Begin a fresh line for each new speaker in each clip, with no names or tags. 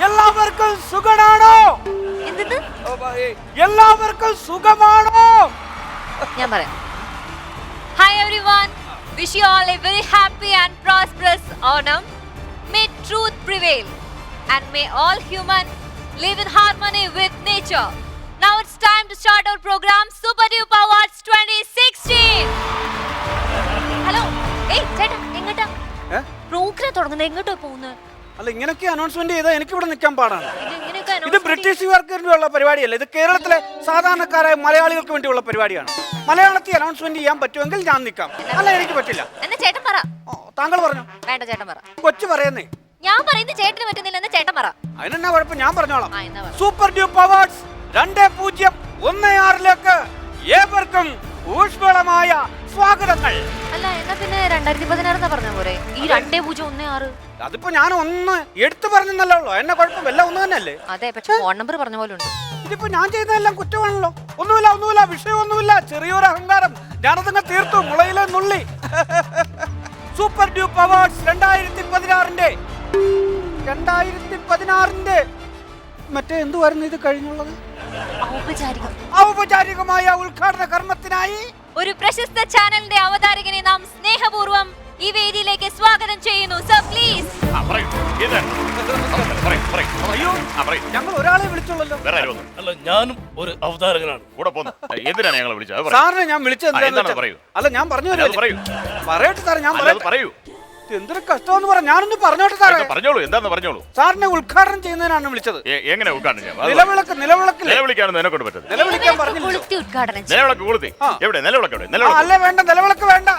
എല്ലാവർക്കും സുഖമാണോ? എല്ലാവർക്കും സുഖമാണോ?
ഞാൻ പറയാം. Hi everyone, wish you all a very happy and prosperous Onam. May truth prevail and may all humans live in harmony with nature. Now it's time to start our program Super Duper Awards 2016. Hello. Hey, ചേട്ടാ എങ്ങോട്ടാ? Programme തുടങ്ങുന്നത് എങ്ങോട്ടാ പോകുന്നത്?
അല്ല ഇങ്ങനെയൊക്കെ announcement ചെയ്താൽ എനിക്ക് ഇവിടെ നിൽക്കാൻ പാടാണ്. ഇത് ബ്രിട്ടീഷുകാർക്ക് വേണ്ടിയുള്ള പരിപാടിയല്ല, ഇത് കേരളത്തിലെ സാധാരണക്കാരായ മലയാളികൾക്ക് വേണ്ടിയുള്ള പരിപാടിയാണ്. മലയാളത്തിൽ അനൗൺസ്മെന്റ് ചെയ്യാൻ പറ്റുമെങ്കിൽ ഞാൻ നിൽക്കാം, അല്ല എനിക്ക് പറ്റില്ല.
എന്നാ ചേട്ടൻ പറ.
താങ്കൾ പറഞ്ഞു.
വേണ്ട, ചേട്ടൻ പറ.
കൊച്ചു പറയുന്നേ.
ഞാൻ പറയുന്നത് ചേട്ടന് പറ്റുന്നില്ല, എന്നാ ചേട്ടൻ പറ.
അതിനെന്നാ കുഴപ്പം, ഞാൻ പറഞ്ഞോളാം. സൂപ്പർ ഡ്യൂപ്പ് അവാർഡ്സ് 2016 ഏവർക്കും ഊഷ്മളമായ സ്വാഗതങ്ങൾ.
അല്ല എന്നാ പിന്നെ 2016 പറഞ്ഞ പോരെ? ഈ 2016
അതിപ്പോ ഞാൻ ഒന്ന് എടുത്തു പറഞ്ഞല്ലോ, എന്നെ കുഴപ്പം എല്ലാം ഒന്ന് തന്നെയല്ലേ?
അതെ, പക്ഷെ ഫോൺ നമ്പർ പറഞ്ഞ പോലെ ഉണ്ട്.
ഇതിപ്പോ ഞാൻ ചെയ്തതെല്ലാം കുറ്റമാണല്ലോ. ഒന്നുമില്ല, വിഷയമൊന്നുമില്ല, ചെറിയൊരു അഹങ്കാരം, ഞാനതങ്ങ് തീർത്തു, മുളയിലെ നുള്ളി. സൂപ്പർ ഡ്യൂപ്പ് അവാർഡ്സ് 2016 മറ്റേ എന്തുവായിരുന്നു ഇത് കഴിഞ്ഞുള്ളത്? ഔപചാരികമായ ഉദ്ഘാടന കർമ്മത്തിനായി
ഒരു പ്രശസ്ത ചാനലിന്റെ അവതാരകനെ നാം സ്നേഹപൂർവ്വം ഈ വേദിയിലേക്ക് സ്വാഗതം ചെയ്യുന്നു. Sir please.
ഞങ്ങൾ ഒരാളെ വിളിച്ചുള്ളല്ലോ.
അല്ല ഞാനും ഒരു അവതാരകനാണ്.
എന്തിനാണ് ഞങ്ങളെ വിളിച്ചത്?
സാറിനെ ഞാൻ വിളിച്ചത് അല്ല ഞാൻ പറഞ്ഞു പറയട്ടെ സാറേ, ഞാൻ പറയൂ. എന്തൊരു കഷ്ടമെന്ന് പറ, ഞാനൊന്ന് പറഞ്ഞോട്ടെ സാറേ.
പറഞ്ഞോളൂ, എന്താന്ന് പറഞ്ഞോളൂ.
സാറിനെ ഉദ്ഘാടനം ചെയ്യുന്നതിനാണ് വിളിച്ചത്.
എങ്ങനെ ഉദ്ഘാടനം ചെയ്യാം?
നിലവിളക്കാണ്
എന്നെ കൊണ്ട് പറ്റുന്നത്.
നിലവിളിക്കാൻ പറഞ്ഞില്ല.
നിലവിളക്ക് കൊളുത്തി എവിടെ? നിലവിളക്ക്
അല്ല വേണ്ട, നിലവിളക്ക് വേണ്ട.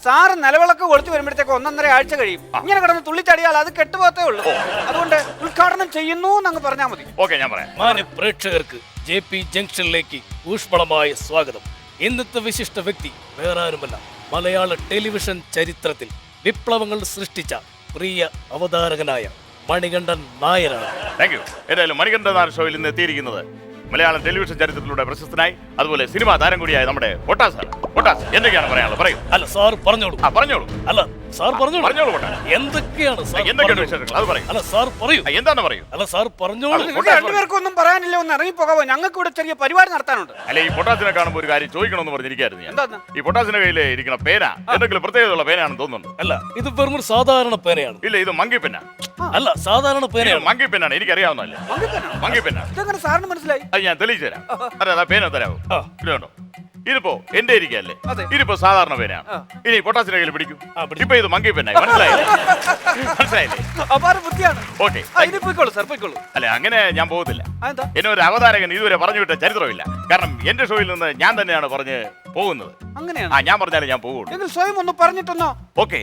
സാറ് നിലവിളക്ക് കൊളുത്തി വരുമ്പോഴത്തേക്ക് 1.5 ആഴ്ച കഴിയും. ഇങ്ങനെ കിടന്ന് തുള്ളിച്ചടിയാൽ അത് കെട്ടുപോകത്തേ ഉള്ളൂ. അതുകൊണ്ട് ഉദ്ഘാടനം ചെയ്യുന്നു എന്നങ്ങ് പറഞ്ഞാൽ മതി.
ഓക്കെ, ഞാൻ പറയാം.
മാന്യ പ്രേക്ഷകർക്ക് JP ജംഗ്ഷനിലേക്ക് ഊഷ്മളമായ സ്വാഗതം. ഇന്നത്തെ വിശിഷ്ട വ്യക്തി വേറെ ആരുമല്ല, മലയാള ടെലിവിഷൻ ചരിത്രത്തിൽ വിപ്ലവങ്ങൾ സൃഷ്ടിച്ച പ്രിയ അവതാരകനായ മണികണ്ഠൻ നായരാണ്.
Thank you. ഏതായാലും മണികണ്ഠൻ നായർ ഷോയിൽ ഇന്ന് എത്തിയിരിക്കുന്നത് മലയാളം ടെലിവിഷൻ ചരിത്രത്തിലൂടെ പ്രശസ്തനായി അതുപോലെ സിനിമാ താരം കൂടിയായ നമ്മുടെ പൊട്ടാസ് സാർ. പൊട്ടാസ്, എന്തൊക്കെയാണ് പറയാനുള്ളത്? പറയൂ.
അല്ല സാർ പറഞ്ഞോളൂ.
പറഞ്ഞോളൂ.
അല്ല സാർ പറഞ്ഞോളൂ.
പറഞ്ഞോളൂ പൊട്ടാസ്.
എന്തൊക്കെയാണ്
വിശേഷങ്ങൾ? അത് പറയും.
അല്ല സാർ പറയൂ.
എന്താന്ന് പറയൂ.
അല്ല സാർ പറഞ്ഞോളൂ.
രണ്ടുപേർക്കൊന്നും പറയാനില്ല, ഒന്ന് ഇറങ്ങിപ്പോകാവോ? ഞങ്ങൾക്ക് ഇവിടെ ചെറിയ പരിപാടി നടത്താനുണ്ട്.
അല്ല, ഈ പൊട്ടാസിനെ കാണുമ്പോൾ ഒരു കാര്യം ചോദിക്കണമെന്ന് പറഞ്ഞിരിക്കായിരുന്നു ഞാൻ. ഈ പൊട്ടാസിന്റെ കയ്യിൽ ഇരിക്കുന്ന പേന എന്തെങ്കിലും പ്രത്യേകതയുള്ള പേനാണെന്ന് തോന്നുന്നുണ്ട്?
അല്ല, ഇത് വെറും ഒരു സാധാരണ പേനയാണ്.
ഇല്ല, ഇത് മങ്കി പെന്ന.
അല്ല, സാധാരണ പേനയാണ്.
മങ്കി പെന്നാണ്, എനിക്കറിയാവുന്നല്ലേ. മങ്കി പെന്നാണ്.
ഇതെങ്ങനെ സാറിന് മനസ്സിലായി?
അത് ഞാൻ തെളിയിച്ചു തരാം. അതെ, പേന തരാമോ? ഇതുണ്ടോ? ഇതിപ്പോ എന്റെ ഇരിക്കല്ലേ, ഇതിപ്പോ സാധാരണ പേനാണ്. ഇനി പൊട്ടാസിന്റെ കയ്യിൽ പിടിക്കും, ഇപ്പൊ ഇത് മങ്കി പെന്നായി. മനസ്സിലായില്ലേ?
അപാര ബുദ്ധിയാണ്.
ഓക്കെ,
പോയിക്കോളൂ.
അല്ല അങ്ങനെ ഞാൻ പോകത്തില്ല. എന്നെ ഒരു അവതാരകൻ ഇതുവരെ പറഞ്ഞു വിട്ട ചരിത്രമില്ല. കാരണം എന്റെ ഷോയിൽ നിന്ന് ഞാൻ തന്നെയാണ് പറഞ്ഞ് പോകുന്നത്.
അങ്ങനെയാണ്?
ഞാൻ പറഞ്ഞാലേ ഞാൻ പോകുള്ളൂ.
സ്വയം ഒന്ന് പറഞ്ഞിട്ടൊന്നോ?
ഓക്കെ,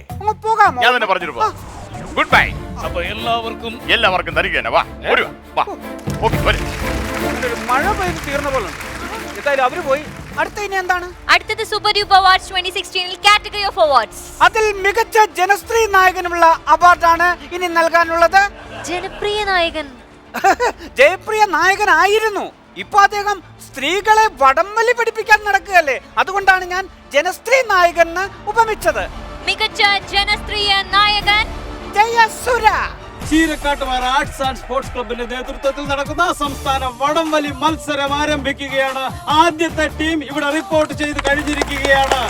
പോകാം.
ഞാൻ തന്നെ പറഞ്ഞിട്ട് പോകാം. Good bye.
അപ്പൊ എല്ലാവർക്കും
തനിക്ക് തന്നെ. വാ. ഓക്കെ,
മഴ പെയ്ത് തീർന്ന പോലെ എന്തായാലും അവര് പോയി. അടുത്ത ഇനി എന്താണ്?
അടുത്തത് super duper awards 2016 category of awards.
അതിൽ മികച്ച ജനശ്രീ നായകനുള്ള അവാർഡാണ് ഇനി നൽകാനുള്ളത്.
ജനപ്രിയ നായകൻ.
ജയപ്രിയ നായകനായിരുന്നു, ഇപ്പൊ അദ്ദേഹം സ്ത്രീകളെ വടംവലി പഠിപ്പിക്കാൻ നടക്കുകയല്ലേ, അതുകൊണ്ടാണ് ഞാൻ ജനശ്രീ നായകൻ എന്ന് ഉപമിച്ചത്.
മികച്ച ജനസ്ത്രീയ നായകൻ
ജയസുര.
ചീരക്കാട്ടുമാർ ആർട്സ് ആൻഡ് സ്പോർട്സ് ക്ലബിന്റെ നേതൃത്വത്തിൽ നടക്കുന്ന സംസ്ഥാന വടംവലി മത്സരം ആരംഭിക്കുകയാണ്. ആദ്യത്തെ ടീം ഇവിടെ റിപ്പോർട്ട് ചെയ്ത് കഴിഞ്ഞിരിക്കുകയാണ്.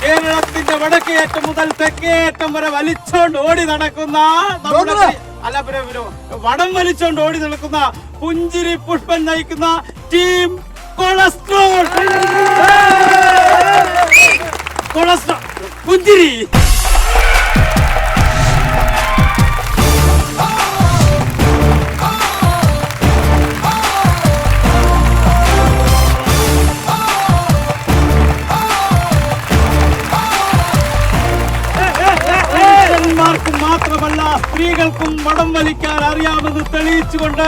കേരളത്തിന്റെ വടക്കേയറ്റം മുതൽ തെക്കേയറ്റം വരെ വലിച്ചോണ്ട് ഓടി നടക്കുന്ന വടം വലിച്ചോണ്ട് ഓടി നടക്കുന്ന പുഞ്ചിരി പുഷ്പൻ നയിക്കുന്ന ടീം കൊളസ്ട്രോൾ. പുഞ്ചിരി. മാത്രമല്ല സ്ത്രീകൾക്കും വടം വലിക്കാൻ അറിയാമെന്ന് തെളിയിച്ചുകൊണ്ട്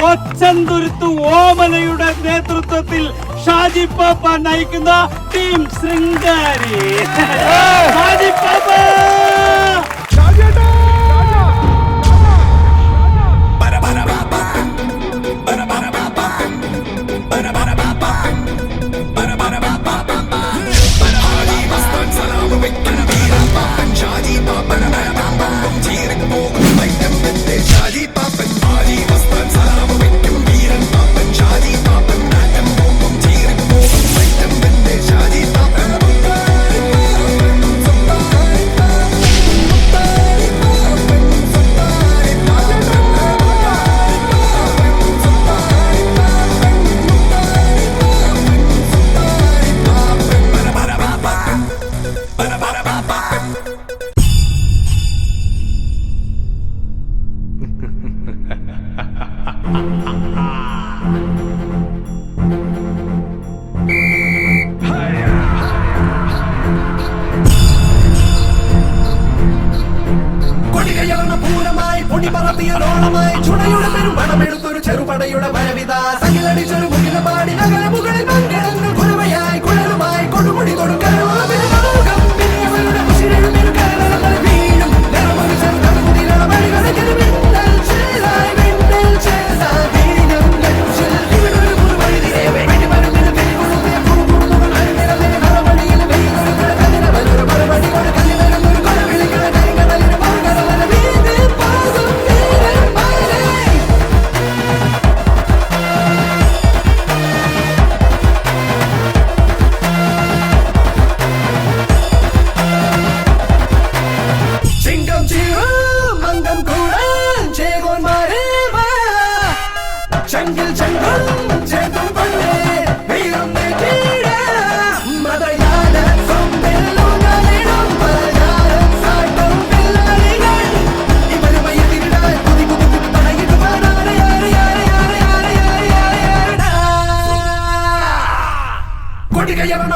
ഓച്ചന്തുരുത്തു ഓമനയുടെ നേതൃത്വത്തിൽ ഷാജി പാപ്പ നയിക്കുന്ന ടീം ശൃംഗാരി. ഷാജി പാപ്പ.
Shaji Pop and പൂരമായി പൊടി പറത്തിയോളമായി ചുടയുടെ പെരുമ്പടമെടുത്തൊരു ചെറുപടയുടെ വരവിത സകിലടിച്ചൊരു മുകില പാടി നഗര മുകളിൽ മംഗളങ്ങൾ കുരവയായി കുഴലുമായി കൊടുമുടി കൊടുക്കാൻ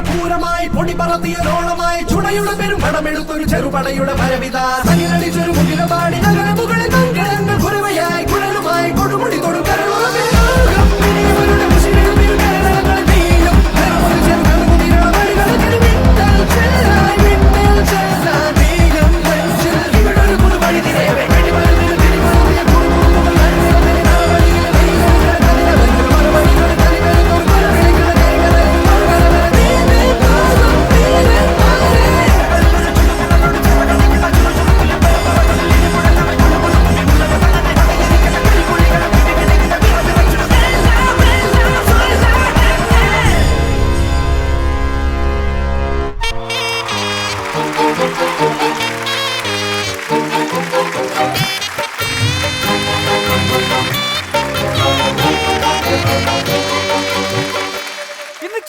പൂരമായി പൊടി പറത്തിയോളമായി ചുടയുടെ പെരുമ്പടമെടുത്തൊരു ചെറുപടയുടെ വരവിത സകിലടിച്ചൊരു മുകില പാടി നഗര മുകളിൽ മംഗളങ്ങൾ കുരവയായി കുഴലുമായി കൊടുമുടി കൊടുക്കാൻ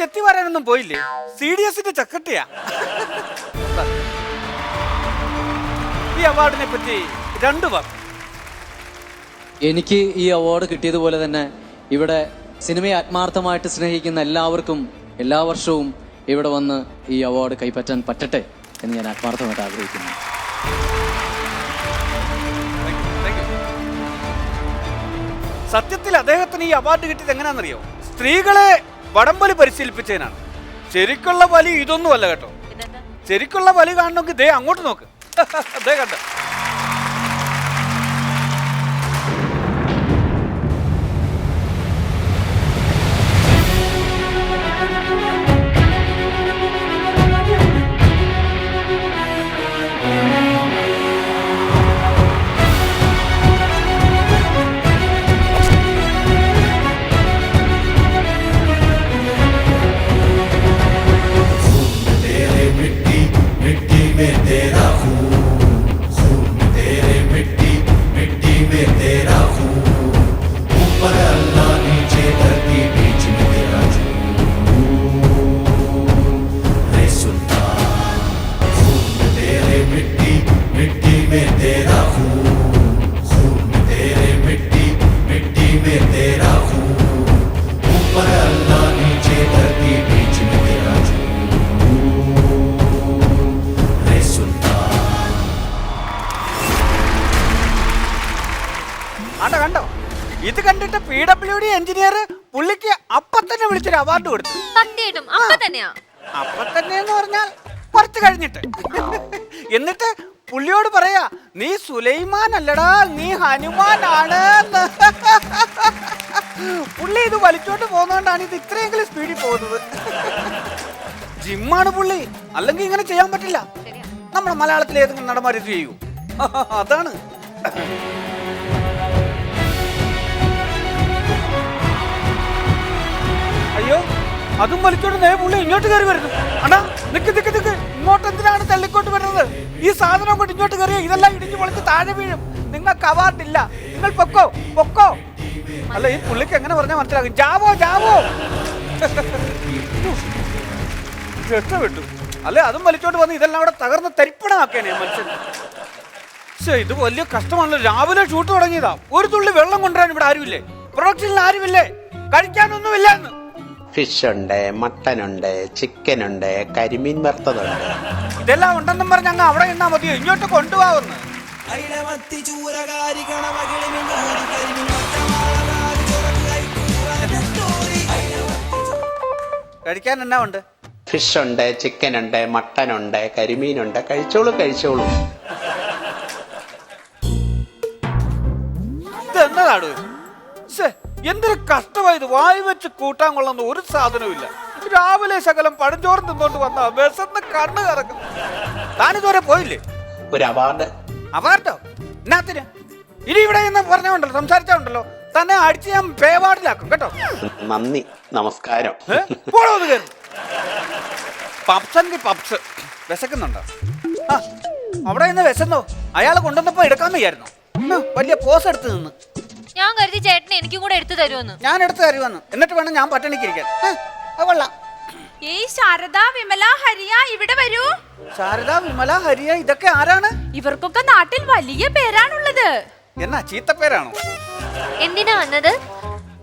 ചെത്തി വരാനൊന്നും പോയില്ലേ? CDSന്റെ ചക്കട്ടയാ. ഈ അവാർഡിനെ പറ്റി രണ്ടു വാക്ക്.
എനിക്ക് ഈ അവാർഡ് കിട്ടിയതുപോലെ തന്നെ ഇവിടെ സിനിമയെ ആത്മാർത്ഥമായിട്ട് സ്നേഹിക്കുന്ന എല്ലാവർക്കും എല്ലാ വർഷവും ഇവിടെ വന്ന് ഈ അവാർഡ് കൈപ്പറ്റാൻ പറ്റട്ടെ എന്ന് ഞാൻ ആത്മാർത്ഥമായിട്ട് ആഗ്രഹിക്കുന്നു.
സത്യത്തിൽ അദ്ദേഹത്തിന് ഈ അവാർഡ് കിട്ടിയത് എങ്ങനെയാണെന്നറിയോ? സ്ത്രീകളെ വടംവലി പരിശീലിപ്പിച്ചതിനാണ്. ശരിക്കുള്ള വലി ഇതൊന്നും അല്ല കേട്ടോ. ശരിക്കുള്ള വലി കാണണമെങ്കിൽ ദേ അങ്ങോട്ട് നോക്ക്. ദേ കണ്ട. കണ്ടോ? ഇത് കണ്ടിട്ട് PWD എഞ്ചിനീയർ പുള്ളിക്ക് അപ്പൊ തന്നെ വിളിച്ചൊരു അവാർഡ് കൊടുത്തു. അപ്പൊ തന്നെയെന്ന് പറഞ്ഞാൽ കുറച്ച് കഴിഞ്ഞിട്ട്. എന്നിട്ട് പുള്ളിയോട് പറയാ, നീ സുലൈമാൻ അല്ലടാ, നീ ഹനുമാനാണ്. പുള്ളി ഇത് വലിച്ചോണ്ട് പോകുന്നോണ്ടാണ് ഇത് ഇത്രയെങ്കിലും സ്പീഡിൽ പോകുന്നത്. ജിമ്മാണ് പുള്ളി, അല്ലെങ്കിൽ ഇങ്ങനെ ചെയ്യാൻ പറ്റില്ല. നമ്മുടെ മലയാളത്തിൽ ഏതെങ്കിലും നടന്മാർ ഇത് ചെയ്യൂ? അതാണ്. അയ്യോ, അതും വലിച്ചോണ്ട് നേ പുള്ളി ഇങ്ങോട്ട് കയറി വരുന്നു. അണ്ണാ നിക്ക് നിക്ക് നിക്ക്, ഇങ്ങോട്ട് എന്തിനാണ് തള്ളിക്കോട്ട് വരുന്നത്? ഈ സാധനം കൊണ്ട് ഇങ്ങോട്ട് കയറിയ ഇതെല്ലാം ഇടിഞ്ഞു പൊളിച്ച് താഴെ വീഴും. നിങ്ങൾക്ക് അവാർഡില്ല, നിങ്ങൾ പൊക്കോ പൊക്കോ. അല്ല, ഈ പുള്ളിക്ക് എങ്ങനെ പറഞ്ഞാൽ മനസ്സിലാകും? Joao Joao. രക്ഷപ്പെട്ടു. അല്ലെ അതും വലിച്ചോണ്ട് വന്ന് ഇതെല്ലാം അവിടെ തകർന്ന് തരിപ്പണമാക്കേനെ മനുഷ്യൻ. ഇത് വലിയ കഷ്ടമാണല്ലോ. രാവിലെ ഷൂട്ട് തുടങ്ങിയതാ, ഒരു തുള്ളി വെള്ളം കൊണ്ടുവരാൻ ഇവിടെ ആരുമില്ലേ? പ്രൊഡക്ഷനിൽ ആരുമില്ലേ? കഴിക്കാനൊന്നുമില്ല.
ഫിഷ് ഉണ്ട്, മട്ടൻ ഉണ്ട്, ചിക്കൻ ഉണ്ട്, കരിമീൻ വറുത്തതുണ്ട്.
ഇതെല്ലാം ഉണ്ടെന്നും പറഞ്ഞ് അങ്ങ് അവിടെ നിന്നാ മതിയോ? ഇങ്ങോട്ട് കൊണ്ടുപോകുന്നു. കഴിക്കാൻ എന്നാ ഉണ്ട്?
ഫിഷ് ഉണ്ട്, ചിക്കൻ ഉണ്ട്, മട്ടൻ ഉണ്ട്, കരിമീൻ ഉണ്ട്. കഴിച്ചോളൂ കഴിച്ചോളൂ.
ഇതെന്നതാണ്? എന്തൊരു കഷ്ടമായത്. വായി വെച്ച് കൂട്ടാൻ കൊള്ളുന്ന ഒരു സാധനവും ഇല്ല. രാവിലെ ശകലം പഴഞ്ചോറും തിന്നോണ്ട് വന്ന വിശന്ന് കണ്ണ് കറക്കും. താനിതുവരെ പോയില്ലേ?
ഒരു അവാർഡ്.
അവാർഡോ? എന്നാത്തിന്? ഇനി ഇവിടെ നിന്ന് പറഞ്ഞോണ്ടല്ലോ, സംസാരിച്ചോണ്ടല്ലോ, തന്നെ അടിച്ച് ഞാൻ പേവാർഡിലാക്കും കേട്ടോ.
നന്ദി, നമസ്കാരം.
പപ്സെങ്കിൽ പപ്സ്. വിശക്കുന്നുണ്ടോ? ആ, അവിടെ നിന്ന് വിശന്നോ? അയാളെ കൊണ്ടുവന്നപ്പോ എടുക്കാൻ വയ്യായിരുന്നു. വലിയ പോസ് എടുത്ത് നിന്ന്.
ഞാൻ കരുതി ചേട്ടനെ എനിക്കും കൂടെ എടുത്തു തരുമെന്ന്.
ഞാൻ എടുത്തു തരുമെന്ന്. എന്നിട്ട് വേണം ഞാൻ പട്ടിണിക്കിരിക്കാൻ. കൊള്ളാം.
ഏയ് ശാരദ, വിമല, ഹരിയ, ഇവിടെ വരൂ.
ശാരദ, വിമല, ഹരിയ, ഇതൊക്കെ ആരാണ്?
ഇവർക്കൊക്കെ നാട്ടിൽ വലിയ പേരാണുള്ളത്.
എന്നാ ചീത്തപ്പേരാണോ?
എന്തിനാ വന്നത്?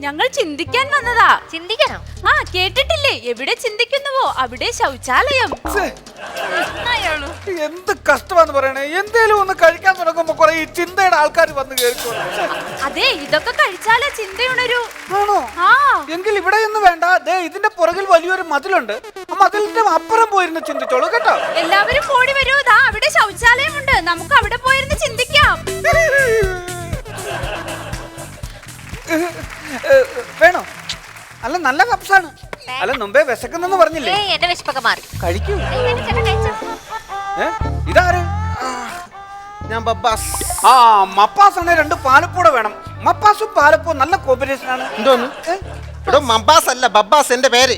ഞങ്ങൾ ചിന്തിക്കാൻ വന്നതാ.
ചിന്തിക്കാനോ?
ആ, കേട്ടിട്ടില്ലേ? എവിടെ ചിന്തിക്കുന്നുവോ അവിടെ ശൗചാലയം.
എന്ത് കഷ്ടമാന്ന് പറയണേ. എന്തേലും ഒന്ന് കഴിക്കാൻ തുടങ്ങുമ്പോ കുറെ ഈ ചിന്തയുടെ ആൾക്കാർ വന്ന് കേൾക്കോ.
അതെ, ഇതൊക്കെ കഴിച്ചാലേ ചിന്തയുണരൂ.
ആണോ?
ആ,
എങ്കിൽ ഇവിടെ ഒന്നും വേണ്ട. ദേ ഇതിന്റെ പുറകിൽ വലിയൊരു മതിലുണ്ട്. ആ മതിലിന്റെ അപ്പുറം പോയിരുന്ന് ചിന്തിച്ചോളൂ കേട്ടോ.
എല്ലാവരും ഓടി വരൂ. ദാ അവിടെ ശൗചാലയമുണ്ട്. നമുക്ക് അവിടെ പോയിരുന്ന് ചിന്തിക്കാം.
വേണോ? അല്ല, നല്ല കപ്സാണ്. അല്ല, മുമ്പേ വിശക്കുന്നെന്ന് പറഞ്ഞില്ലേ?
എന്റെ വിശപ്പൊക്കെ മാറി.
കഴിക്കൂ. ഇതാര്?
ഞാൻ ബബ്ബാസ്.
ആ, മപ്പാസ് ആണെ 2 പാലപ്പൂടെ വേണം. മപ്പാസും പാലപ്പവും നല്ല കോമ്പിനേഷൻ ആണ്.
എന്തോന്ന്? എടോ, മബ്ബാസ് അല്ല, ബബ്ബാസ് എന്റെ പേര്.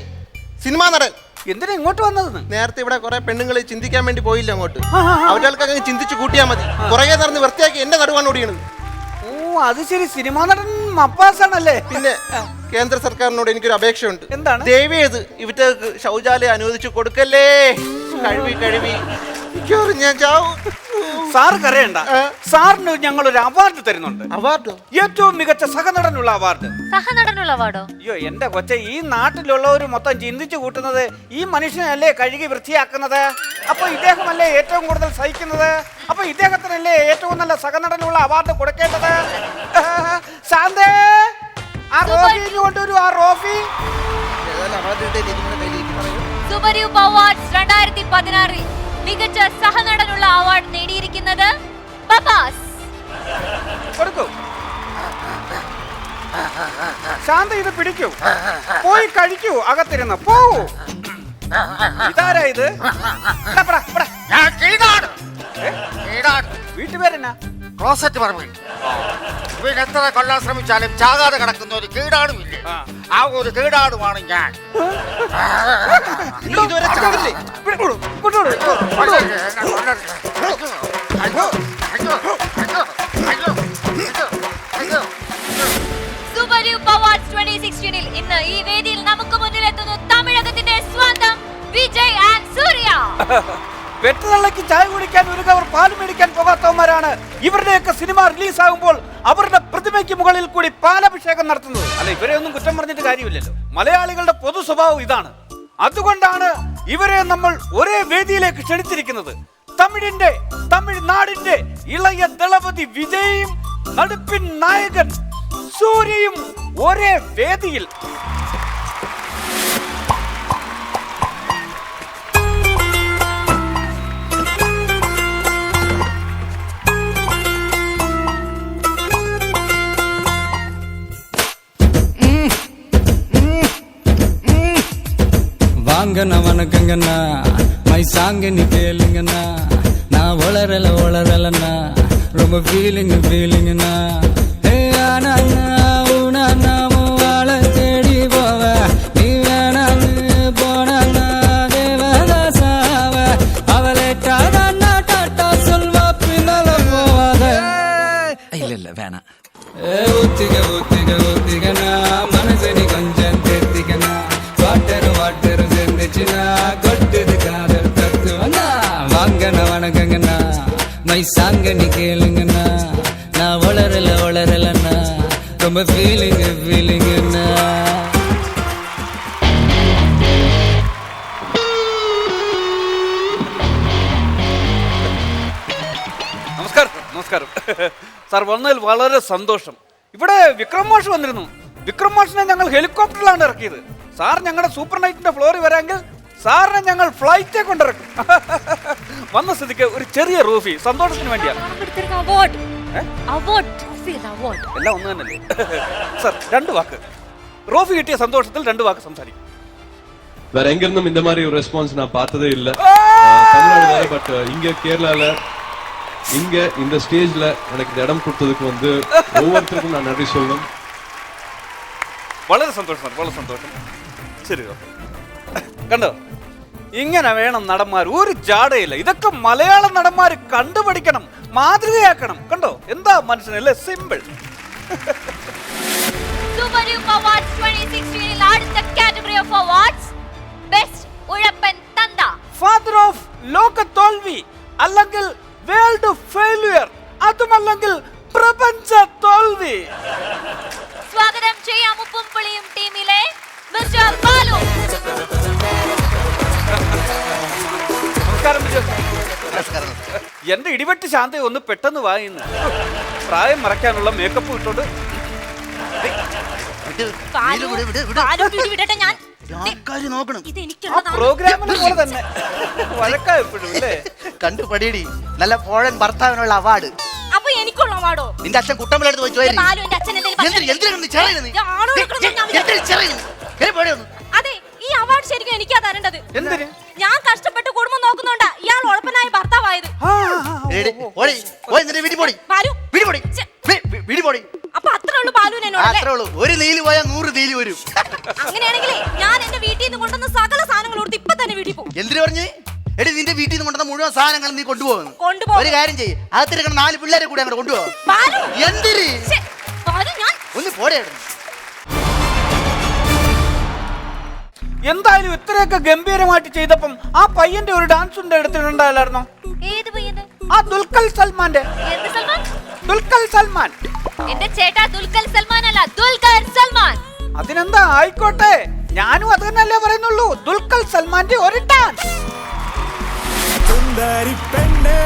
സിനിമാ നടൻ.
എന്തിനാ ഇങ്ങോട്ട് വന്നതെന്ന്?
നേരത്തെ ഇവിടെ കുറെ പെണ്ണുങ്ങൾ ചിന്തിക്കാൻ വേണ്ടി പോയില്ല അങ്ങോട്ട്. അവർക്ക് അങ്ങനെ ചിന്തിച്ചു കൂട്ടിയാൽ മതി. പുറകെ നടന്ന് വൃത്തിയാക്കി എന്റെ നടുവാണ് ഓടിയണത്.
ഓ, അത് ശരി. സിനിമാ നടൻ മപ്പാസ് ആണല്ലേ?
പിന്നെ കേന്ദ്ര സർക്കാരിനോട് എനിക്കൊരു അപേക്ഷയുണ്ട്.
എന്താണ്?
ദയവേത് ഇവറ്റക്ക് ശൗചാലയം അനുവദിച്ചു കൊടുക്കല്ലേ. കഴുകി ഞാൻ ചാവും.
സാറ് കരയണ്ട. സാറിന് ഞങ്ങൾ ഒരു അവാർഡ് തരുന്നുണ്ട്.
അവാർഡോ?
ഏറ്റവും മികച്ച സഹനടനുള്ള അവാർഡ്.
സഹനടനുള്ള അവാർഡോ?
അയ്യോ എന്റെ കൊച്ചെ, ഈ നാട്ടിലുള്ളവർ മൊത്തം ചിന്തിച്ചു കൂട്ടുന്നത് ഈ മനുഷ്യനല്ലേ കഴുകി വൃത്തിയാക്കുന്നത്. അപ്പൊ ഇദ്ദേഹമല്ലേ ഏറ്റവും കൂടുതൽ സഹിക്കുന്നത്. അപ്പൊ ഇദ്ദേഹത്തിനല്ലേ ഏറ്റവും നല്ല സഹനടനുള്ള അവാർഡ് കൊടുക്കേണ്ടത്. ശാന്തേ, ആ റോഫി കൊണ്ടുവരൂ. ആ റോഫി.
സൂപ്പർ യൂപ്പ് അവാർഡ്സ് 2016 മികച്ച സഹനടനുള്ള അവാർഡ് നേടിയിരിക്കുന്നത് ബബ്ബാസ്.
കൊടുക്കൂ. ശാന്ത, ഇത് പിടിക്കൂ. പോയി കഴിക്കൂ. അകത്തിരുന്ന് പോവൂ. ഇതാരാ ഇത്? വീട്ടുപേരെന്നാ?
ക്ലോസറ്റ് പറമ്പിൽ ഇവൻ എത്ര കൊല്ലാൻ ശ്രമിച്ചാലും ചാകാതെ കിടക്കുന്ന ഒരു കീടാടുമില്ലേ, ആ ഒരു കീടാടുമാണ് ഞാൻ.
സൂപ്പർ യൂപ്പ് അവാർഡ്സ് 2016 ഇന്ന് ഈ വേദിയിൽ നമുക്ക് മുന്നിലെത്തുന്നു തമിഴകത്തിന്റെ സ്വന്തം വിജയ് ആൻഡ് സൂര്യ.
വെട്ടുതള്ളയ്ക്ക് ചായ കുടിക്കാൻ ഒരു കവർ പാല് മേടിക്കാൻ പോകാത്തവന്മാരാണ് ഇവരുടെയൊക്കെ സിനിമ റിലീസ് ആകുമ്പോൾ അവരുടെ പ്രതിമയ്ക്ക് മുകളിൽ കൂടി പാലഭിഷേകം നടത്തുന്നത്. അല്ല, ഇവരെ ഒന്നും കുറ്റം പറഞ്ഞിട്ട് കാര്യമില്ലല്ലോ. മലയാളികളുടെ പൊതു സ്വഭാവം ഇതാണ്. അതുകൊണ്ടാണ് ഇവരെ നമ്മൾ ഒരേ വേദിയിലേക്ക് ക്ഷണിച്ചിരിക്കുന്നത്. തമിഴ്നാടിന്റെ ഇളയ ദളപതി വിജയും നടുപ്പിൻ നായകൻ സൂര്യയും ഒരേ വേദിയിൽ.
வாங்கண்ணா வணக்கங்கண்ணா, மை சாங்க நீ கேளுங்கண்ணா. நான் வளரலண்ணா, ரொம்ப ஃபீலிங்கண்ணா. ஏ ஆனா நாமும் வாழ தேடி போவ, நீ வேணான்னு போனா தேவதாசாவ. அவளை டாடா டாட்டா சொல்வா, பின்னால போவாத. இல்ல வேணாம். ஊத்திக்கண்ணா, மனசடி கொஞ்சம் தேர்த்திக்கண்ணா. வாட்டர் சேர்ந்துச்சுன்னா கொட்டுது காதல் தத்துவண்ணா. வாங்கண்ணா வணக்கங்கண்ணா, மை மை சாங்கனி கேளுங்கண்ணா நான் வளரலண்ணா ரொம்ப ஃபீலிங்குண்ணா
നമസ്കാരം സാർ വന്നതിൽ വളരെ സന്തോഷം. ഇവിടെ വിക്രം മാഷ് വന്നിരുന്നു. വിക്രം മാഷിനെ ഞങ്ങൾ ഹെലികോപ്റ്ററിലാണ് ഇറക്കിയത്. സാർ ഞങ്ങളുടെ സൂപ്പർ നൈറ്റിന്റെ ഫ്ലോറിൽ വരാമെങ്കിൽ സാറിനെ ഞങ്ങൾ ഫ്ലൈറ്റേ കൊണ്ടിറക്കും. വന്ന സ്ഥിതിക്ക് ഒരു ചെറിയ റൂഫി സന്തോഷത്തിന് വേണ്ടിയാണ്. എല്ലാം ഒന്ന് തന്നെയല്ലേ സാർ? 2 വാക്ക് റോഫി കിട്ടിയ സന്തോഷത്തിൽ 2 വാക്ക് സംസാരിക്കും.
வேற எங்க இருந்தும் இந்த மாதிரி ஒரு ரெஸ்பான்ஸ் நான் பார்த்ததே இல்ல. தமிழ்நாடு பட் இங்க கேரளால இங்க இந்த ஸ்டேஜ்ல எனக்கு இந்த இடம் கொடுத்ததுக்கு வந்து ஒவ்வொருத்தருக்கும் நான் நன்றி சொல்லணும்.
വളരെ സന്തോഷം സാർ, വളരെ സന്തോഷം. ശരി കണ്ടോ, ഇങ്ങനെ വേണം നടന്മാർ. ഒരു ജാടയില്ല. ഇതൊക്കെ മലയാള നടന്മാർ കണ്ടുപഠിക്കണം, മാതൃകയാക്കണം. കണ്ടോ എന്താ മനുഷ്യനല്ലേ, സിമ്പിൾ.
Super Duper Awards 2016 അടുത്ത കാറ്റഗറി ഓഫ് അവാർഡ്സ് ബെസ്റ്റ് ഉഴപ്പൻ തന്ത.
ഫാദർ ഓഫ് ലോക തോൽവി അല്ലെങ്കിൽ വേൾഡ് ഫെയിലിയർ, അതുമല്ലെങ്കിൽ പ്രപഞ്ച തോൽവി.
സ്വാഗതം ചെയ്യാം ഉപ്പും പുളിയും ടീമിലെ മിസ്റ്റർ ബാലു.
നമസ്കാരം. എന്റെ ഇടിവെട്ട് ശാന്തി ഒന്ന് പെട്ടെന്ന് വായിന്ന്. പ്രായം മറയ്ക്കാനുള്ള മേക്കപ്പ് ഇട്ടോണ്ട് പ്രോഗ്രാമിനെ പോലെ തന്നെ വഴക്കായപ്പോഴും അല്ലേ?
കണ്ടുപടിയടി നല്ല പോഴൻ ഭർത്താവിനുള്ള അവാർഡ്.
അപ്പൊ എനിക്കുള്ള അവാർഡോ?
നിന്റെ അച്ഛൻ കുട്ടമ്പളടുത്ത് പോയി ചോദിച്ചു.
അതെ, ഈ അവാർഡ് ശരിക്കും എനിക്കാ തരേണ്ടത്.
എന്തിന്?
ഞാൻ കഷ്ടപ്പെട്ട് കുടുംബം നോക്കുന്നുണ്ടാ ഇയാൾ ഉഴപ്പനായ ഭർത്താവായത്. അപ്പൊ അത്രേ ഉള്ളൂ ബാലുവിന് എന്നോട്.
ഒരു നീല് പോയാൽ 100 നീല് വരും.
അങ്ങനെയാണെങ്കിലേ ഞാൻ എന്റെ വീട്ടിൽ നിന്ന് കൊണ്ടുവന്ന സകല സാധനങ്ങൾ കൊടുത്ത് ഇപ്പൊ തന്നെ വീട്ടിൽ പോകും.
എന്തിനു പറഞ്ഞേ? എടി നിന്റെ വീട്ടിൽ നിന്ന് കൊണ്ടുവന്ന മുഴുവൻ സാധനങ്ങൾ നീ കൊണ്ടുപോകുന്നു. ഒരു കാര്യം ചെയ്യ്, അകത്തിരിക്കുന്ന 4 പിള്ളേരെ കൂടി അങ്ങോട്ട് കൊണ്ടുപോകും. എന്തിന്? ഒന്ന് പോടേ.
എന്തായാലും ഇത്രയൊക്കെ ഗംഭീരമായിട്ട് ചെയ്തപ്പം ആ പയ്യന്റെ ഒരു ഡാൻസിന്റെ എടുത്തിട്ടുണ്ടായില്ലായിരുന്നോ?
ഏത് പയ്യന്റെ?
ആ ദുൽഖർ സൽമാന്റെ.
എന്ത് സൽമാൻ?
ദുൽഖർ സൽമാൻ.
എന്റെ ചേട്ടാ ദുൽഖർ സൽമാൻ അല്ല, ദുൽഖർ സൽമാൻ.
അതിനെന്താ, ആയിക്കോട്ടെ. ഞാനും അത് തന്നെയല്ലേ പറയുന്നുള്ളൂ. ദുൽഖർ സൽമാന്റെ ഒരു ഡാൻസ്.
സുന്ദരി പെണ്ണേ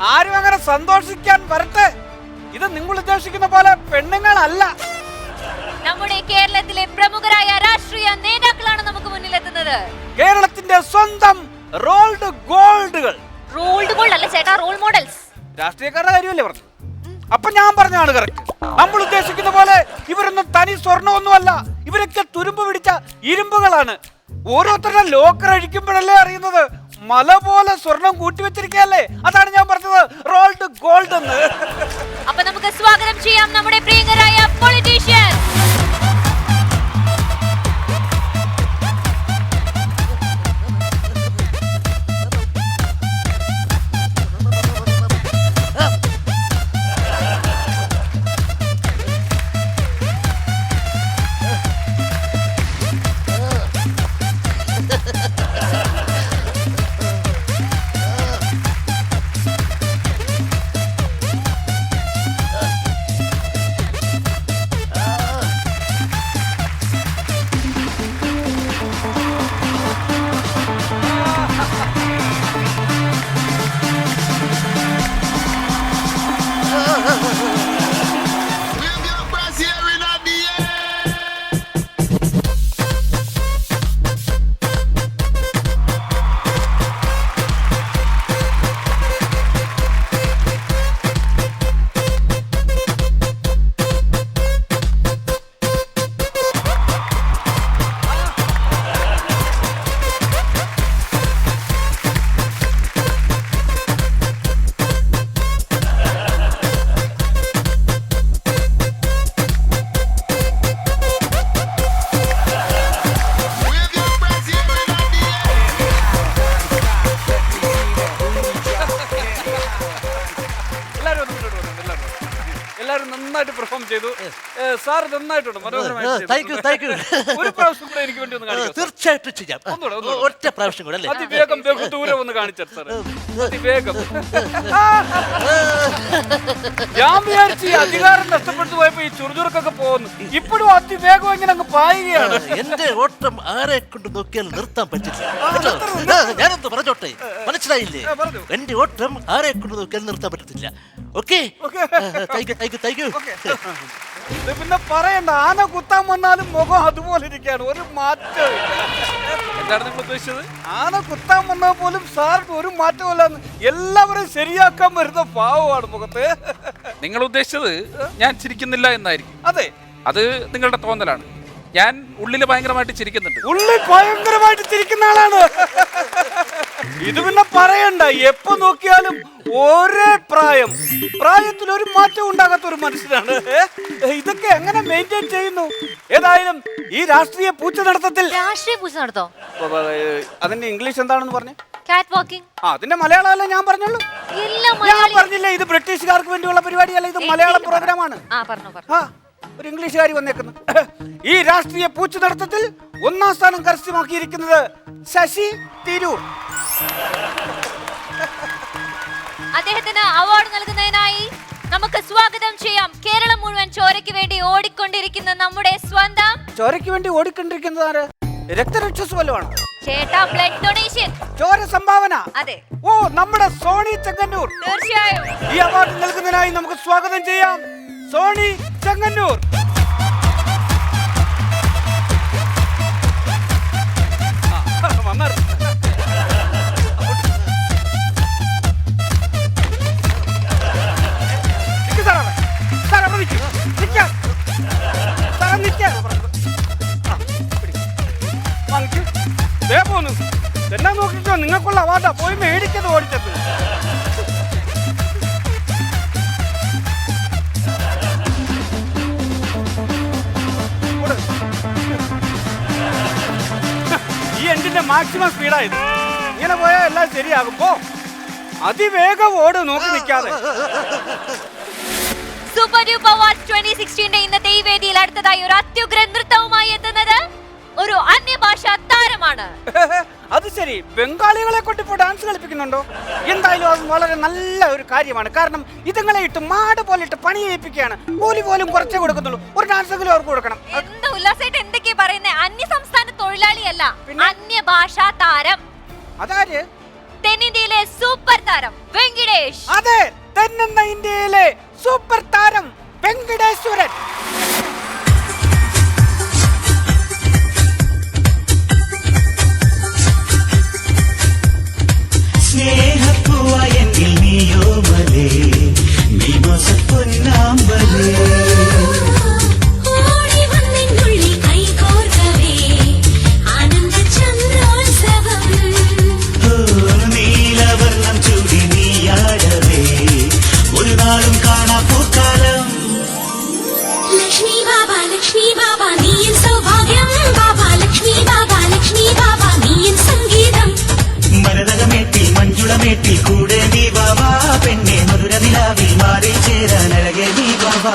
ആരും അങ്ങനെ സന്തോഷിക്കാൻ വരട്ടെ. ഇത് നിങ്ങൾ ഉദ്ദേശിക്കുന്ന പോലെ പെണ്ണുങ്ങളല്ല.
നമ്മുടെ കേരളത്തിലെ പ്രമുഖരായ രാഷ്ട്രീയ നേതാക്കളാണ് നമുക്ക് മുന്നിൽ എത്തുന്നത്.
കേരളത്തിന്റെ സ്വന്തം റോൾഡ് ഗോൾഡുകൾ.
റോൾഡ് ഗോൾഡ് അല്ല ചേട്ടാ, റോൾ മോഡൽസ്.
രാഷ്ട്രീയക്കാരുടെ കാര്യമല്ലേ പറഞ്ഞു? അപ്പൊ ഞാൻ പറഞ്ഞാണ് കറക്റ്റ്. നമ്മൾ ഉദ്ദേശിക്കുന്ന പോലെ ഇവരൊന്നും തനി സ്വർണ്ണമൊന്നുമല്ല. ഇവരൊക്കെ തുരുമ്പ് പിടിച്ച ഇരുമ്പുകളാണ്. ഓരോരുത്തരുടെ ലോക്കർ അഴിക്കുമ്പോഴല്ലേ അറിയുന്നത് മല പോലെ സ്വർണം കൂട്ടിവെച്ചിരിക്കല്ലേ. അതാണ് ഞാൻ പറഞ്ഞത് റോൾഡ് ഗോൾഡ് എന്ന്.
അപ്പൊ നമുക്ക് സ്വാഗതം ചെയ്യാം നമ്മുടെ പ്രിയങ്കരായ പൊളിറ്റീഷ്യൻ.
എല്ലാവരും നന്നായിട്ട് പെർഫോം ചെയ്തു. സാർ നന്നായിട്ടുണ്ട്, മനോഹരമായിട്ട്. ഒരു പ്രാവശ്യം കൂടെ എനിക്ക് വേണ്ടി ഒന്ന് കാണിക്കാം.
തീർച്ചയായിട്ടും ചെയ്യാം. ഒറ്റ പ്രാവശ്യം കൂടെ അല്ലേ?
അതിവേഗം ദൂരെ ഒന്ന് കാണിച്ചു സാർ, അതിവേഗം. ഞാൻ വിചാരിച്ചു ഈ അധികാരം നഷ്ടപ്പെട്ടു പോയപ്പോ ഈ ചുറുചുറുക്കൊക്കെ പോകുന്നു. ഇപ്പോഴും അതിവേഗം ഇങ്ങനെ അങ്ങ് പായുകയാണ്.
എന്റെ ഓട്ടം ആരെ കൊണ്ട് നോക്കിയാൽ നിർത്താൻ പറ്റില്ല. ഞാനൊന്ന് പറഞ്ഞോട്ടെ, മനസ്സിലായില്ലേ? എന്റെ ഓട്ടം ആരെ കൊണ്ട് നോക്കിയാൽ നിർത്താൻ പറ്റത്തില്ല. ഓക്കെ,
പിന്നെ പറയണ്ട, ആന കുത്താൻ വന്നാലും മുഖം അതുപോലെ ഇരിക്കുകയാണ്, ഒരു മാറ്റം. എന്താണ് നിങ്ങൾ ഉദ്ദേശിച്ചത്? ആന കുത്താൻ വന്നാൽ പോലും സാറിന് ഒരു മാറ്റമല്ല, എല്ലാവരും ശരിയാക്കാൻ വരുന്ന പാവമാണ് മുഖത്ത്.
നിങ്ങൾ ഉദ്ദേശിച്ചത് ഞാൻ ചിരിക്കുന്നില്ല എന്നായിരിക്കും.
അതെ,
അത് നിങ്ങളുടെ തോന്നലാണ്. ഞാൻ ഉള്ളിൽ ഭയങ്കരമായിട്ട് ചിരിക്കുന്നുണ്ട്.
ഉള്ളിൽ ഭയങ്കരമായിട്ട് ചിരിക്കുന്ന ആളാണ്. ഇത് പിന്നെ പറയണ്ട, എപ്പോ നോക്കിയാലും ഒരേ പ്രായത്തിൽ ഒരു മാറ്റം ഉണ്ടാകാത്ത ഒരു മനുഷ്യനാണ്. ഇതൊക്കെ എങ്ങനെ മെയിൻറ്റെയിൻ ചെയ്യുന്നു? ഏതായാലും ഈ രാഷ്ട്രീയ പൂച്ച നടത്തത്തിൽ അതിന്റെ ഇംഗ്ലീഷ് എന്താണെന്ന് പറഞ്ഞു? അതിന്റെ മലയാളമല്ല ഞാൻ പറഞ്ഞുള്ളൂ. ഞാൻ പറഞ്ഞില്ലേ ഇത് ബ്രിട്ടീഷുകാർക്ക് വേണ്ടിയുള്ള പരിപാടിയല്ല, ഇത് മലയാളം പ്രോഗ്രാമാണ്. ഒരു ഇംഗ്ലീഷുകാരി വന്നേക്കുന്നു. ഈ രാഷ്ട്രീയ പൂച്ച നടത്തത്തിൽ 1ാം സ്ഥാനം കരസ്ഥമാക്കിയിരിക്കുന്നത് ശശി തിരൂർ.
അദ്ദേഹത്തിന് അവാർഡ് നൽകുന്നതിനായി നമുക്ക് സ്വാഗതം ചെയ്യാം കേരളം മുഴുവൻ ചോരയ്ക്ക് വേണ്ടി ഓടിക്കൊണ്ടിരിക്കുന്ന നമ്മുടെ സ്വന്തം.
ചോരയ്ക്ക് വേണ്ടി ഓടിക്കൊണ്ടിരിക്കുന്നത് ആര്? രക്തരക്ഷസ്വലമാണ്
ചേട്ടാ, ബ്ലഡ് ഡൊണേഷൻ,
ചോര സംഭാവന.
അതെ,
ഓ, നമ്മുടെ സോണി ചെങ്ങന്നൂർ.
തീർച്ചയായും
ഈ അവാർഡ് നൽകുന്നതിനായി നമുക്ക് സ്വാഗതം ചെയ്യാം സോണി ചെങ്ങന്നൂർ. എന്നാ നോക്കിക്കോ, നിങ്ങൾക്കുള്ള അവാർഡാ, പോയി മേടിക്കത് ഓടിച്ചത്. ഈ എൻഡിന്റെ മാക്സിമം സ്പീഡായത്. ഇങ്ങനെ പോയാൽ എല്ലാം ശരിയാകുമ്പോ അതിവേഗം ഓട്, നോക്കി നിൽക്കാതെ.
സൂപ്പർ ഡ്യൂപ്പർ അവാർഡ് 2016 ഇന്നത്തെ ഈ വേദിയിൽ അടുത്തതായി ഒരു അത്യുഗ്ര നൃത്തവുമായി എത്തുന്നത് ഒരു അന്യഭാഷാ താരമാണ്.
അത് ശരി, ബംഗാളികളെ കൊണ്ട് ഇപ്പോൾ ഡാൻസ് കളിപ്പിക്കുന്നുണ്ടോ? എന്തായാലും അത് വളരെ നല്ല ഒരു കാര്യമാണ്. കാരണം ഇതുങ്ങളെ ഇട്ട് മാട് പോലെ ഇട്ട് പണി ചെയ്യിപ്പിക്കുകയാണ്. കൂലി പോലും കുറച്ചേ കൊടുക്കത്തുള്ളൂ, ഒരു ഡാൻസെങ്കിലും അവർക്ക് കൊടുക്കണം.
എന്താ ഉല്ലാസായിട്ട് എന്തൊക്കെയാ പറയുന്നത്? അന്യ സംസ്ഥാന തൊഴിലാളിയല്ല, അന്യഭാഷാ താരം.
അതാര്?
തെന്നിന്ത്യയിലെ സൂപ്പർ താരം വെങ്കിടേഷ്.
അതെ, തെന്നിന്ന ഇന്ത്യയിലെ സൂപ്പർ താരം വെങ്കിടേശ്വരൻ.
സ്നേഹപ്പൂവായെങ്കിൽ നീയോ മലേ, നീ പൊന്നാമ്പലേ. ഓടി വന്നെന്നുള്ളിൽ കൈകോർക്കവേ ആനന്ദ ചന്ദ്രോത്സവം. നീലവർണ്ണം ചൂടി നീയാടവേ ഒരു നാളും കാണാ പൂക്കാലം. ലക്ഷ്മി ബാബ നീയൻ സൗഭാഗ്യം. ബാബ ലക്ഷ്മി ബാബ നീയൻ സംഗീതം. മരതകമേട്ടിൽ മഞ്ജുളമേട്ടിൽ കൂടെ നീ ബാബാ, പെണ്ണെ മധുര നിലാവിൽ മാറി ചേരാൻ അഴകെ നീ ബാബാ.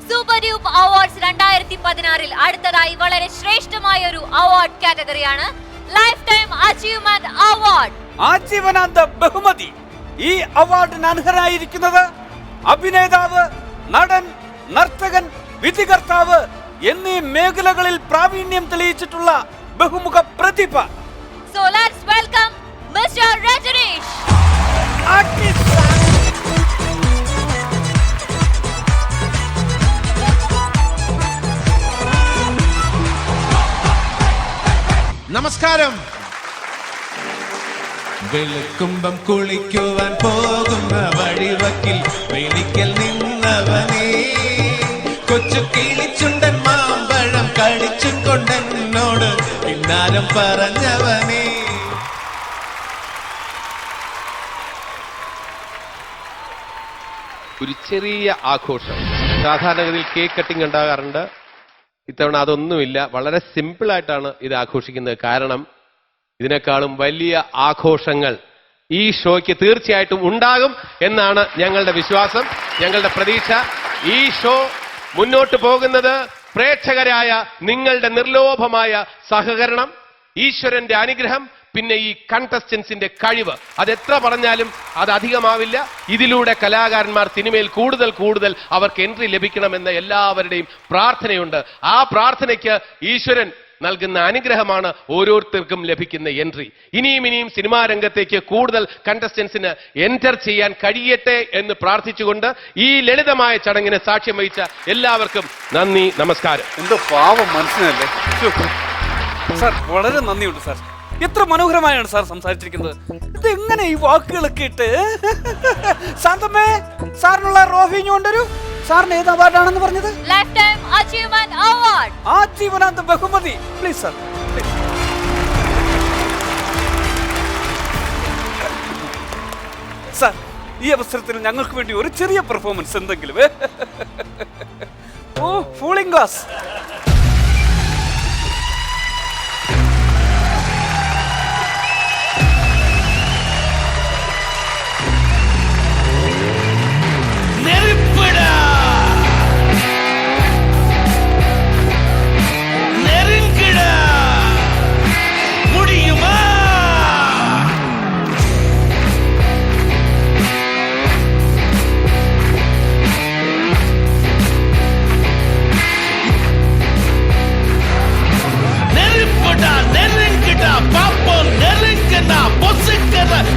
സൂപ്പർ ഡ്യൂപ്പ് അവാർഡ്സ് 2016 അടുത്തതായി വളരെ ശ്രേഷ്ഠമായ ഒരു അവാർഡ് കാറ്റഗറിയാണ് ലൈഫ് ടൈം അച്ചീവ്മെന്റ് അവാർഡ്.
ആജീവനാന്ത ബഹുമതി. ഈ അവാർഡിന് അർഹരായിരിക്കുന്നത് അഭിനേതാവ്, നടൻ, നർത്തകൻ, വിധികർത്താവ് എന്നീ മേഖലകളിൽ പ്രാവീണ്യം തെളിയിച്ചിട്ടുള്ള ബഹുമുഖ പ്രതിഭ.
So let's welcome Mr. Rajneesh.
നമസ്കാരം. വെളുക്കുമ്പം കുളിക്കുവാൻ പോകുന്ന വഴിവക്കിൽ വെളിക്കൽ നിന്നവനേ, കൊച്ചു കിളിച്ചുണ്ടൻ മാമ്പഴം കടിച്ചും കൊണ്ടെന്നോട് പിന്നാരം പറഞ്ഞവനേ.
ഒരു ചെറിയ ആഘോഷം. സാധാരണഗതിയിൽ കേക്ക് കട്ടിംഗ് ഉണ്ടാകാറുണ്ട്. ഇത്തവണ അതൊന്നുമില്ല. വളരെ സിമ്പിളായിട്ടാണ് ഇത് ആഘോഷിക്കുന്നത്. കാരണം ഇതിനേക്കാളും വലിയ ആഘോഷങ്ങൾ
ഈ ഷോയ്ക്ക് തീർച്ചയായിട്ടും ഉണ്ടാകും എന്നാണ് ഞങ്ങളുടെ വിശ്വാസം, ഞങ്ങളുടെ പ്രതീക്ഷ. ഈ ഷോ മുന്നോട്ട് പോകുന്നത് പ്രേക്ഷകരായ നിങ്ങളുടെ നിർലോഭമായ സഹകരണം, ഈശ്വരന്റെ അനുഗ്രഹം, പിന്നെ ഈ കണ്ടസ്റ്റൻസിന്റെ കഴിവ്, അതെത്ര പറഞ്ഞാലും അത് അധികമാവില്ല. ഇതിലൂടെ കലാകാരന്മാർ സിനിമയിൽ കൂടുതൽ കൂടുതൽ അവർക്ക് എൻട്രി ലഭിക്കണമെന്ന എല്ലാവരുടെയും പ്രാർത്ഥനയുണ്ട്. ആ പ്രാർത്ഥനയ്ക്ക് ഈശ്വരൻ നൽകുന്ന അനുഗ്രഹമാണ് ഓരോരുത്തർക്കും ലഭിക്കുന്ന എൻട്രി. ഇനിയും സിനിമാ രംഗത്തേക്ക് കൂടുതൽ കണ്ടസ്റ്റൻസിന് എൻറ്റർ ചെയ്യാൻ കഴിയട്ടെ എന്ന് പ്രാർത്ഥിച്ചുകൊണ്ട് ഈ ലളിതമായ ചടങ്ങിന് സാക്ഷ്യം വഹിച്ച എല്ലാവർക്കും നന്ദി, നമസ്കാരം.
എന്തോ പാവം മനസ്സിനല്ലേ സാർ, വളരെ നന്ദിയുണ്ട് സാർ. എത്ര മനോഹരമായാണ് സാർ സംസാരിച്ചിരിക്കുന്നത്. ഇതെങ്ങനെ ഈ വാക്കുകളൊക്കെ ഇട്ട്? ശാന്തമ്മേ, സാറിനുള്ള ട്രോഫി കൊണ്ടൊരു. സാറിന് ഏത് അവാർഡാണെന്ന് പറഞ്ഞത്?
Life time achievement award.
ആജീവനാന്ത ബഹുമതി. Please sir. സാർ, ഈ അവസരത്തിൽ ഞങ്ങൾക്ക് വേണ്ടി ഒരു ചെറിയ പെർഫോമൻസ് എന്തെങ്കിലും. ഓ, ഫൂളിംഗ് ഗ്ലാസ്.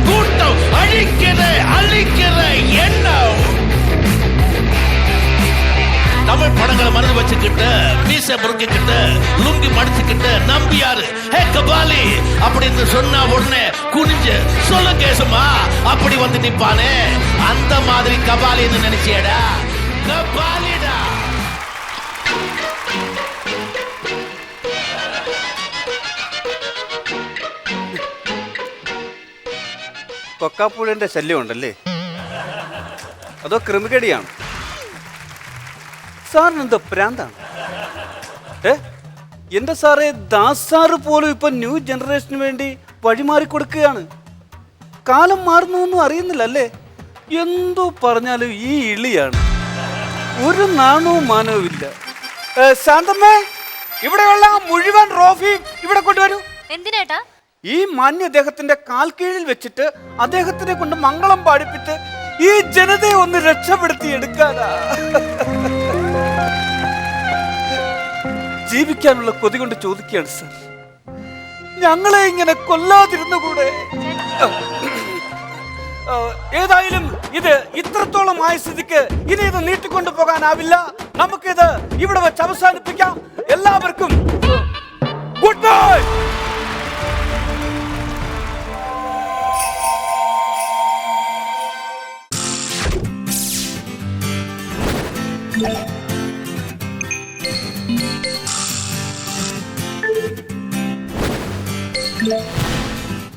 கூட்டம் அழிக்கிற அழிக்கிற எண்ணம். தமிழ் படங்களை மனது வச்சுக்கிட்டு, மீச முறுக்கிக்கிட்டு, லுங்கி மடிச்சுக்கிட்டு, நம்பியாரு ஹே கபாலி அப்படின்னு சொன்னா உடனே குனிஞ்சு சொல்ல கேசமா அப்படி வந்து நிப்பானே, அந்த மாதிரி கபாலின்னு நினைச்சியடா. கபாலிடா.
കൊക്കാപ്പുഴന്റെ ശല്യം ഉണ്ടല്ലേ, അതോ ക്രിമികടിയാണ്? സാറിനെന്തോ പ്രാന്താണ്? എന്റെ സാറേ, ദാസ് സാറ് പോലും ഇപ്പൊ ന്യൂ ജനറേഷന് വേണ്ടി വഴിമാറി കൊടുക്കുകയാണ്. കാലം മാറുന്നൊന്നും അറിയുന്നില്ല അല്ലേ? എന്തോ പറഞ്ഞാലും ഈ ഇളിയാണ്, ഒരു നാണവും മാനവും ഇല്ല. ശാന്തമ്മേ, ഇവിടെയുള്ള മുഴുവൻ ട്രോഫി ഇവിടെ കൊണ്ടുവരൂ.
എന്തിനേട്ടാ?
ഈ മാന്യ അദ്ദേഹത്തിന്റെ കാൽ കീഴിൽ വെച്ചിട്ട് അദ്ദേഹത്തിനെ കൊണ്ട് മംഗളം പാടിപ്പിച്ച് ഈ ജനതയെ ഒന്ന് രക്ഷപ്പെടുത്തി എടുക്കാനാ. ജീവിക്കാനുള്ള കൊതി കൊണ്ട് ചോദിക്കുകയാണ് സാർ, ഞങ്ങളെ ഇങ്ങനെ കൊല്ലാതിരുന്നുകൂടെ? ഏതായാലും ഇത് ഇത്രത്തോളം ആയ സ്ഥിതിക്ക് ഇനി ഇത് നീട്ടിക്കൊണ്ടു പോകാനാവില്ല. നമുക്കിത് ഇവിടെ വെച്ച് അവസാനിപ്പിക്കാം. എല്ലാവർക്കും ഗുഡ് നൈറ്റ്.
Yeah.